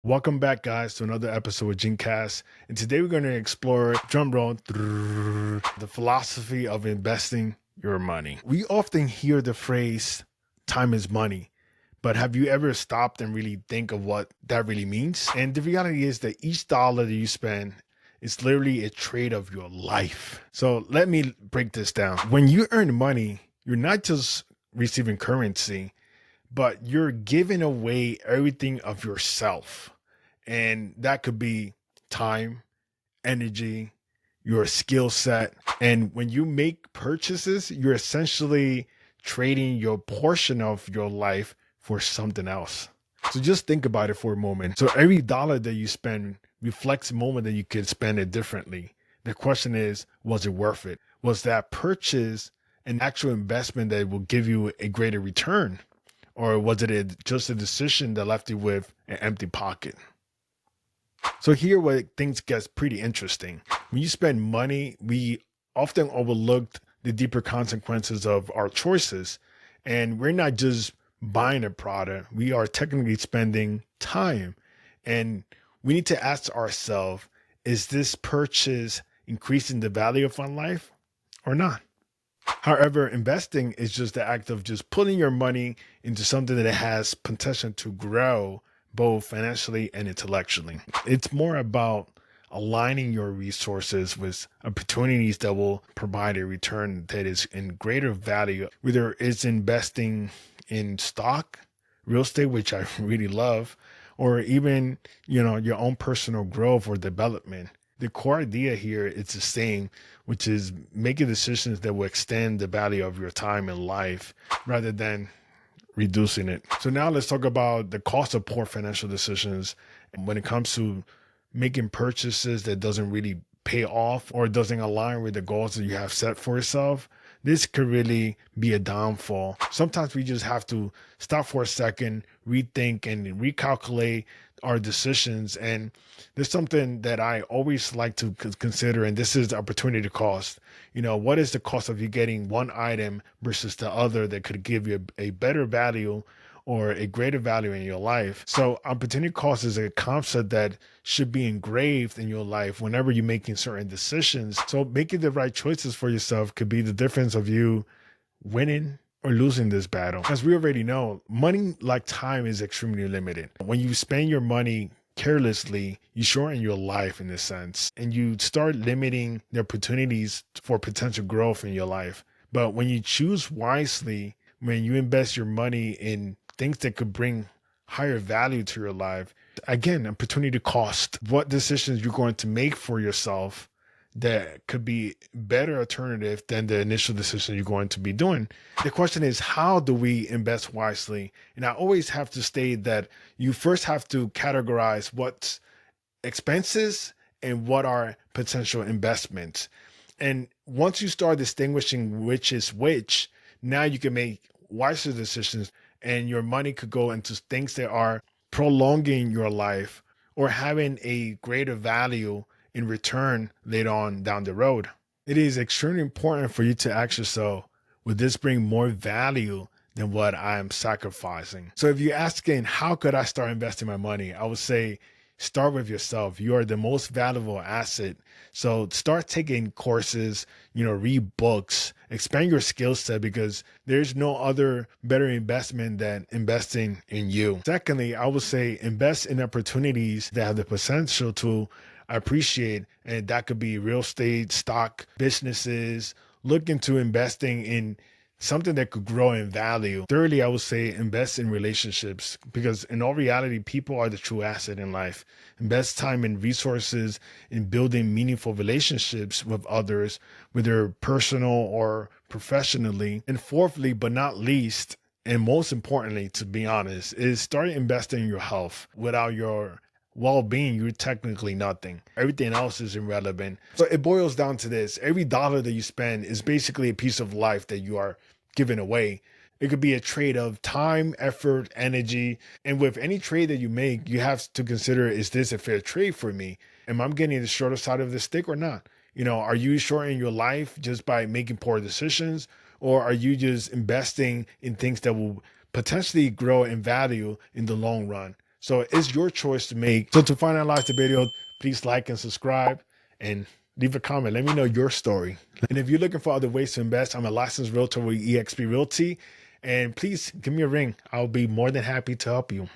Welcome back, guys, to another episode of Gincast. And today we're going to explore, drum roll, the philosophy of investing your money. We often hear the phrase, time is money. But have you ever stopped and really think of what that really means? And the reality is that each dollar that you spend is literally a trade of your life. So let me break this down. When you earn money, you're not just receiving currency, but you're giving away everything of yourself. And that could be time, energy, your skill set. And when you make purchases, you're essentially trading your portion of your life for something else. So just think about it for a moment. So every dollar that you spend reflects a moment that you could spend it differently. The question is, was it worth it? Was that purchase an actual investment that will give you a greater return? Or was it just a decision that left you with an empty pocket? So here where things gets pretty interesting. When you spend money, we often overlook the deeper consequences of our choices. And we're not just buying a product, we are technically spending time. And we need to ask ourselves, is this purchase increasing the value of my life or not? However, investing is just the act of just putting your money into something that has potential to grow both financially and intellectually. It's more about aligning your resources with opportunities that will provide a return that is in greater value, whether it's investing in stock, real estate, which I really love, or even, your own personal growth or development. The core idea here is the same, which is making decisions that will extend the value of your time and life rather than reducing it. So now let's talk about the cost of poor financial decisions when it comes to making purchases that doesn't really pay off or doesn't align with the goals that you have set for yourself. This could really be a downfall. Sometimes we just have to stop for a second, rethink and recalculate our decisions. And there's something that I always like to consider, and this is the opportunity cost. What is the cost of you getting one item versus the other that could give you a better value or a greater value in your life? So opportunity cost is a concept that should be engraved in your life whenever you're making certain decisions. So making the right choices for yourself could be the difference of you winning or losing this battle. As we already know, money like time is extremely limited. When you spend your money carelessly, you shorten your life in a sense, and you start limiting the opportunities for potential growth in your life. But when you choose wisely, when you invest your money in things that could bring higher value to your life, again, opportunity cost, what decisions you're going to make for yourself that could be better alternative than the initial decision you're going to be doing. The question is, how do we invest wisely? And I always have to state that you first have to categorize what's expenses and what are potential investments. And once you start distinguishing which is which, now you can make wiser decisions and your money could go into things that are prolonging your life or having a greater value in return later on down the road. It is extremely important for you to ask yourself, would this bring more value than what I'm sacrificing? So if you're asking, how could I start investing my money? I would say, start with yourself. You are the most valuable asset. So start taking courses, read books, expand your skill set because there's no other better investment than investing in you. Secondly, I would say invest in opportunities that have the potential to appreciate, and that could be real estate, stock, businesses. Look into investing in something that could grow in value. Thirdly, I would say invest in relationships because in all reality, people are the true asset in life. Invest time and resources in building meaningful relationships with others, whether personal or professionally. And fourthly, but not least, and most importantly, to be honest, is start investing in your health. Without your well-being, you're technically nothing. Everything else is irrelevant. So it boils down to this. Every dollar that you spend is basically a piece of life that you are giving away. It could be a trade of time, effort, energy. And with any trade that you make, you have to consider, is this a fair trade for me? Am I getting the shorter side of the stick or not? Are you shortening your life just by making poor decisions? Or are you just investing in things that will potentially grow in value in the long run? So it's your choice to make. So to finalize the video, please like and subscribe and leave a comment. Let me know your story. And if you're looking for other ways to invest, I'm a licensed realtor with eXp Realty. And please give me a ring. I'll be more than happy to help you.